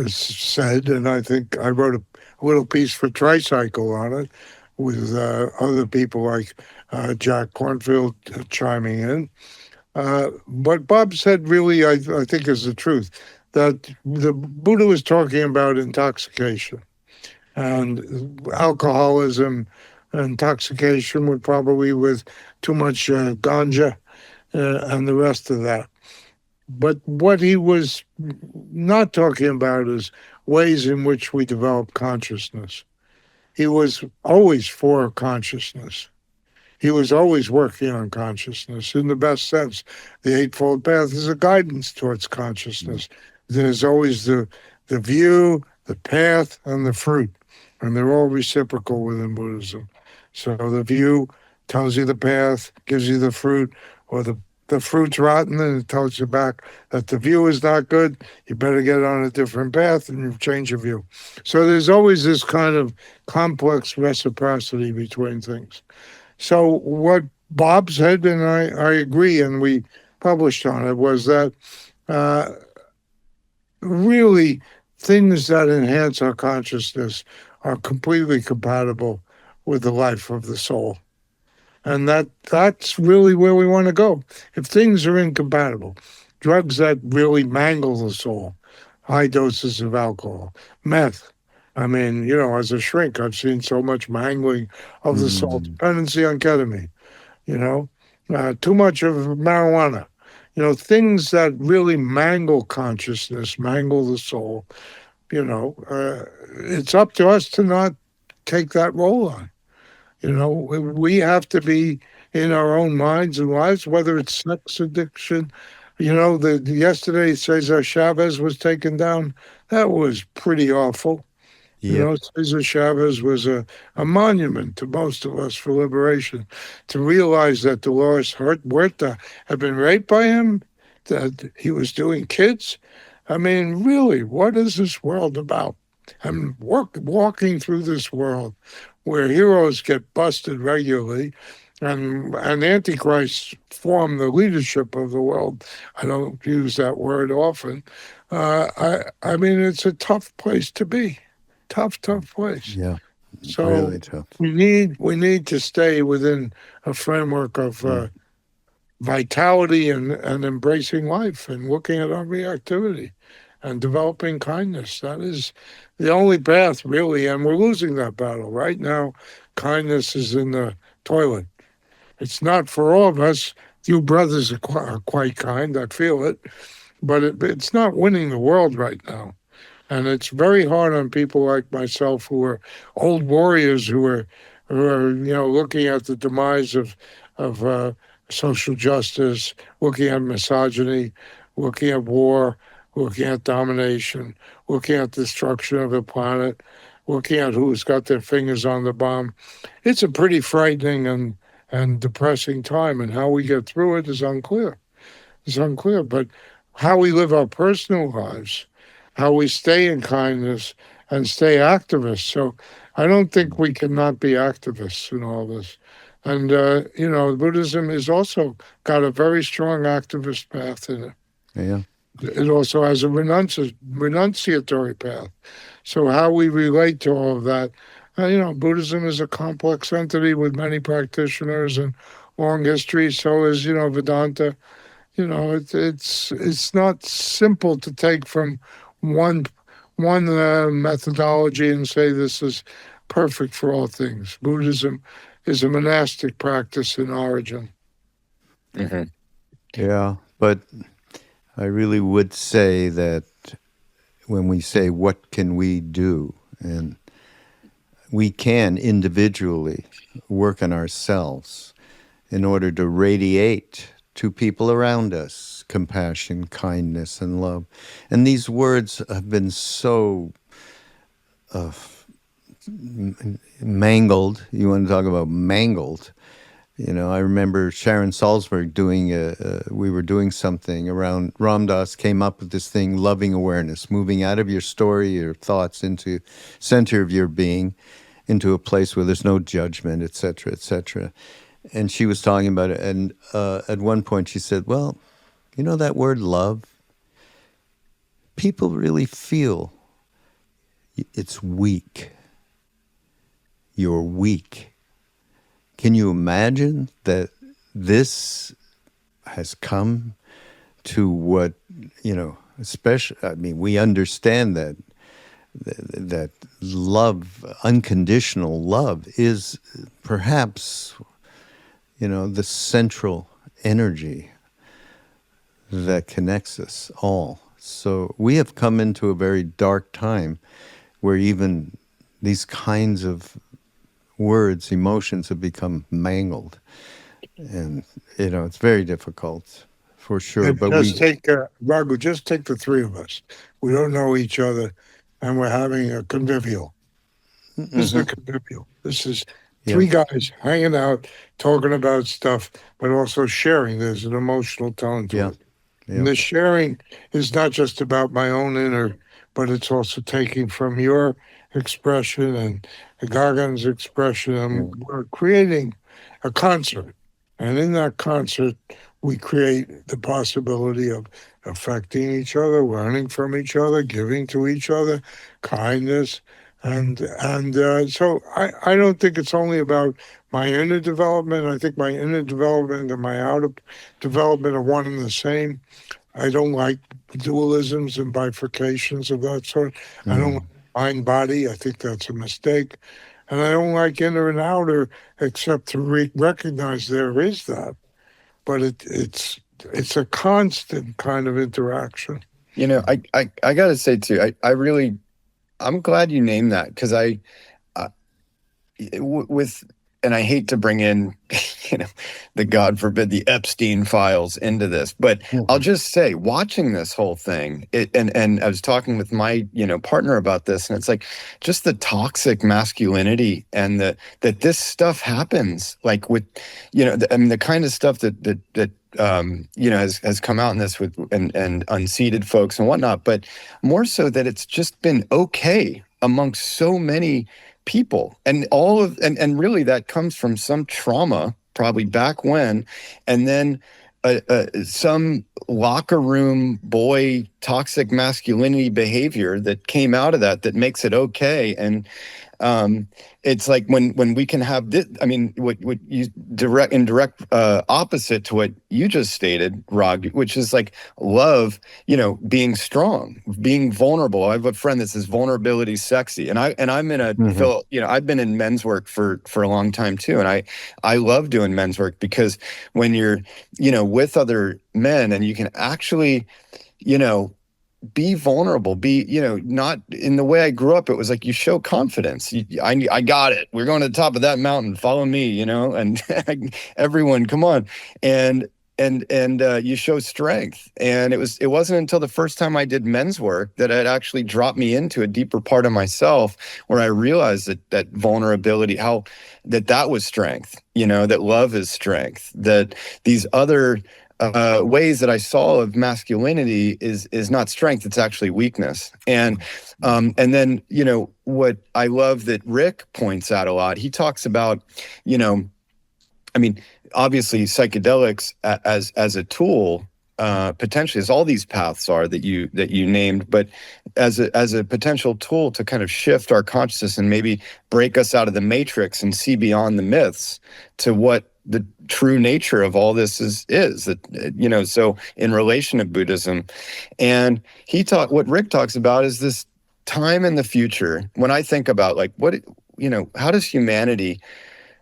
said, and I think I wrote a little piece for Tricycle on it, with other people like Jack Cornfield chiming in. What Bob said really, I think, is the truth, that the Buddha was talking about intoxication, and alcoholism, intoxication would probably with too much ganja and the rest of that. But what he was not talking about is ways in which we develop consciousness. He was always for consciousness. He was always working on consciousness in the best sense. The Eightfold Path is a guidance towards consciousness. There's always the view, the path, and the fruit. and they're all reciprocal within Buddhism. So the view tells you the path, gives you the fruit, or the fruit's rotten, and it tells you back that the view is not good. You better get on a different path, and you change your view. So there's always this kind of complex reciprocity between things. So what Bob said, and I agree, and we published on it, was that uh, really things that enhance our consciousness are completely compatible with the life of the soul. And that's really where we want to go. If things are incompatible, drugs that really mangle the soul, high doses of alcohol, meth. I mean, as a shrink, I've seen so much mangling of the soul, Mm, dependency on ketamine, you know, too much of marijuana, things that really mangle consciousness, mangle the soul. It's up to us to not take that role on. We have to be in our own minds and lives, whether it's sex addiction. Yesterday Cesar Chavez was taken down. That was pretty awful. yep. Cesar Chavez was a monument to most of us for liberation. To realize that Dolores Huerta had been raped by him, that he was doing kids. I mean, really, what is this world about? I'm walking through this world where heroes get busted regularly and antichrists form the leadership of the world. I don't use that word often. I mean, it's a tough place to be. Tough place. Yeah. So Really tough. we need to stay within a framework of Mm. vitality and embracing life and looking at our reactivity and developing kindness. That is the only path, really. And we're losing that battle right now. Kindness is in the toilet. It's not for all of us. You brothers are quite kind. I feel it, but it's not winning the world right now. And it's very hard on people like myself who are old warriors who are looking at the demise of social justice, looking at misogyny, looking at war, looking at domination, looking at destruction of the planet, looking at who's got their fingers on the bomb. It's a pretty frightening and depressing time, and how we get through it is unclear. It's unclear, but how we live our personal lives, how we stay in kindness and stay activists. So I don't think we cannot be activists in all this. And, Buddhism is also got a very strong activist path in it. Yeah. It also has a renunciatory path. So how we relate to all of that, Buddhism is a complex entity with many practitioners and long history. So is, Vedanta. It's not simple to take from one methodology and say this is perfect for all things. Buddhism is a monastic practice in origin. Hmm. Yeah. But I really would say that when we say, what can we do? And we can individually work on ourselves in order to radiate to people around us compassion, kindness, and love. And these words have been so mangled. You want to talk about mangled? I remember Sharon Salzberg we were doing something around, Ram Dass came up with this thing, loving awareness, moving out of your story, your thoughts into center of your being, into a place where there's no judgment, et cetera, et cetera. And she was talking about it. And at one point she said, well, that word love, people really feel it's weak. You're weak. Can you imagine that this has come to what, especially, I mean, we understand that love, unconditional love, is perhaps, the central energy that connects us all. So we have come into a very dark time where even these kinds of words, emotions have become mangled. And, it's very difficult for sure. And But just take, Raghu, just take the three of us. We don't know each other, and we're having a convivial. This is a convivial. This is Yeah. three guys hanging out, talking about stuff, but also sharing. There's an emotional tone to Yeah. it. Yeah. And the sharing is not just about my own inner, but it's also taking from your expression and Gagan's expression, and we're creating a concert. And in that concert, we create the possibility of affecting each other, learning from each other, giving to each other, kindness. And so I don't think it's only about my inner development. I think my inner development and my outer development are one and the same. I don't like dualisms and bifurcations of that sort. I don't like mind body. I think that's a mistake. And I don't like inner and outer, except to recognize there is that. But it's a constant kind of interaction. I gotta say too, I'm glad you named that, because with, and I hate to bring in, the God forbid, the Epstein files into this, but I'll just say, watching this whole thing, and I was talking with my, partner about this, and it's like just the toxic masculinity, and that this stuff happens, like with, the kind of stuff that has come out in this with and unseated folks and whatnot, but more so that it's just been okay amongst so many people, and really that comes from some trauma probably back when, and then some locker room boy toxic masculinity behavior that came out of that makes it okay. And it's like when we can have this, I mean, what you direct opposite to what you just stated, Raghu, which is like love, being strong, being vulnerable. I have a friend that says vulnerability sexy, and I'm in a Phil, I've been in men's work for a long time too, and I love doing men's work, because when you're with other men and you can actually be vulnerable, not in the way I grew up. It was like, you show confidence. I got it. We're going to the top of that mountain. Follow me, and everyone, come on. And you show strength. And it wasn't until the first time I did men's work that it actually dropped me into a deeper part of myself, where I realized that vulnerability, how that was strength, that love is strength, that these other ways that I saw of masculinity is not strength, it's actually weakness. And then what I love that Rick points out a lot, he talks about, I mean, obviously psychedelics as a tool, potentially, as all these paths are that you named, but as a potential tool to kind of shift our consciousness and maybe break us out of the matrix and see beyond the myths to what the true nature of all this is that, so in relation to Buddhism. And what Rick talks about is this time in the future, when I think about like how does humanity,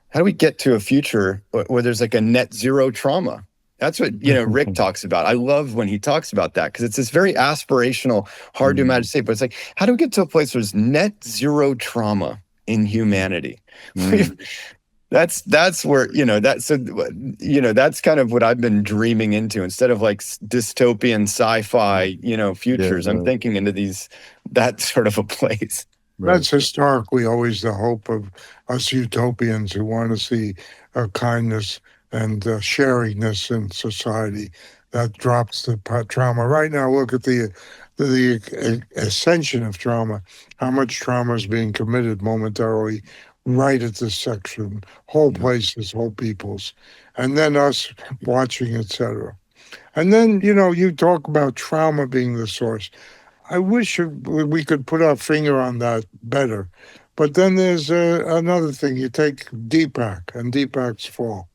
how do we get to a future where there's like a net zero trauma? That's what, Rick talks about. I love when he talks about that, because it's this very aspirational, hard to imagine to say, but it's like, how do we get to a place where there's net zero trauma in humanity? That's where, that's kind of what I've been dreaming into, instead of like dystopian sci-fi, futures. I'm thinking into that sort of a place. Right. That's historically always the hope of us utopians who want to see kindness and sharingness in society. That drops the trauma. Right now, look at the ascension of trauma. How much trauma is being committed momentarily, right at this section, whole places, whole peoples, and then us watching, etc. And then, you talk about trauma being the source. I wish we could put our finger on that better. But then there's another thing. You take Deepak and Deepak's fall.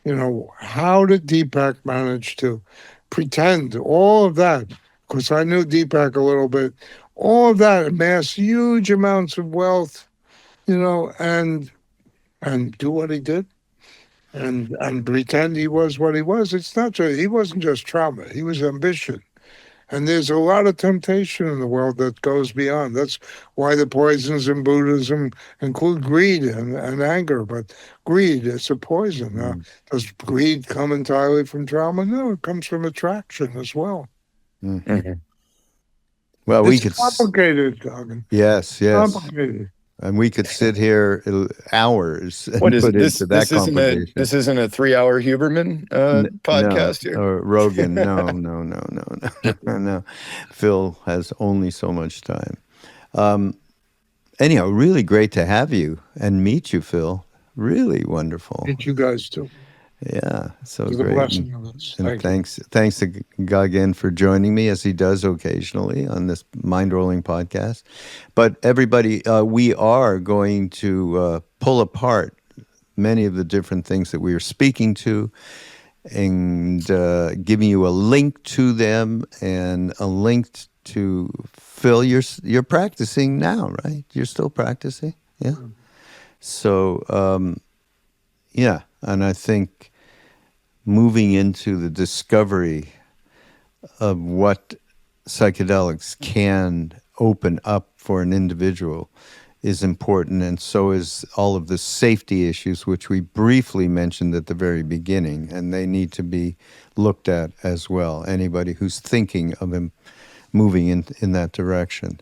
How did Deepak manage to pretend all of that? Because I knew Deepak a little bit. All of that, amass huge amounts of wealth, and do what he did, and pretend he was what he was. It's not just, he wasn't just trauma. He was ambition. And there's a lot of temptation in the world that goes beyond. That's why the poisons in Buddhism include greed and anger. But greed is a poison. Does greed come entirely from trauma? No, it comes from attraction as well. Well, it's complicated, Gagan. Yes. Complicated. And we could sit here hours and What is put it? into that conversation. This isn't a 3-hour Huberman No, podcast here. or Rogan. No. No. Phil has only so much time. Anyhow, really great to have you and meet you, Phil. Really wonderful. Meet you guys too. Yeah, so It's a great. blessing of us. And Thank you. thanks to Gagan for joining me, as he does occasionally on this Mindrolling podcast. But everybody, we are going to pull apart many of the different things that we are speaking to, and giving you a link to them and a link to Phil. You're practicing now, right? You're still practicing, yeah. So yeah, and I think moving into the discovery of what psychedelics can open up for an individual is important, and so is all of the safety issues, which we briefly mentioned at the very beginning, and they need to be looked at as well. Anybody who's thinking of moving in that direction.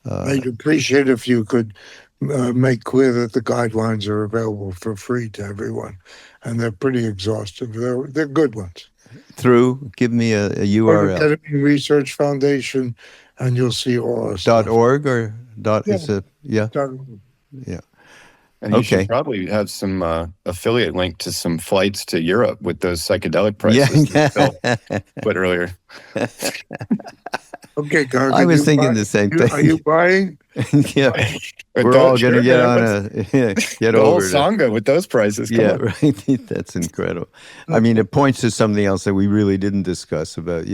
I'd appreciate if you could make clear that the guidelines are available for free to everyone, and they're pretty exhaustive. They're good ones. Give me a Go to URL. Ketamine Research Foundation, and you'll see all our stuff. .org or dot? Yeah. Is it? Yeah. Yeah. And you Okay. should probably have some affiliate link to some flights to Europe with those psychedelic prices that Phil put earlier. Okay, Gagan, I was thinking the same thing. Are you buying? Yeah, With we're all those- going to sure, get man, on get the whole over to. sangha with those prices. Come Yeah, on. right. That's incredible. I mean, it points to something else that we really didn't discuss about,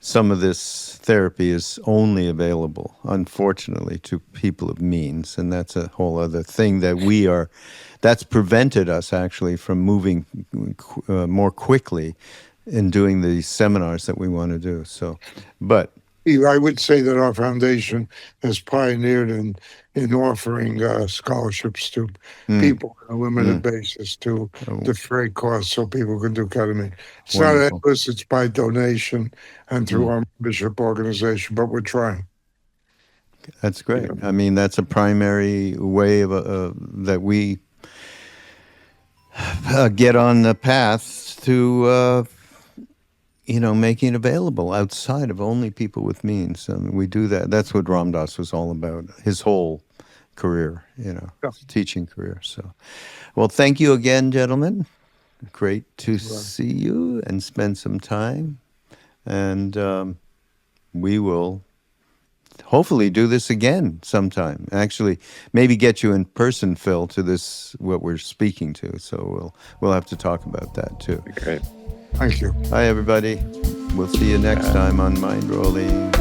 some of this therapy is only available, unfortunately, to people of means. And that's a whole other thing that's prevented us actually from moving more quickly in doing the seminars that we want to do. So, but I would say that our foundation has pioneered in offering scholarships to people on a limited basis to defray costs so people can do ketamine. It's Wonderful. not endless, it's by donation and through our membership organization, but we're trying. That's great. I mean, that's a primary way of that we get on the path to, making it available outside of only people with means. We do that. That's what Ram Dass was all about, his whole career, teaching career. So, well, thank you again, gentlemen. Great to see you and spend some time. And we will hopefully do this again sometime. Actually, maybe get you in person, Phil, to this, what we're speaking to. So we'll have to talk about that too. Great. Thank you. Hi, everybody. We'll see you next time on Mindrolling.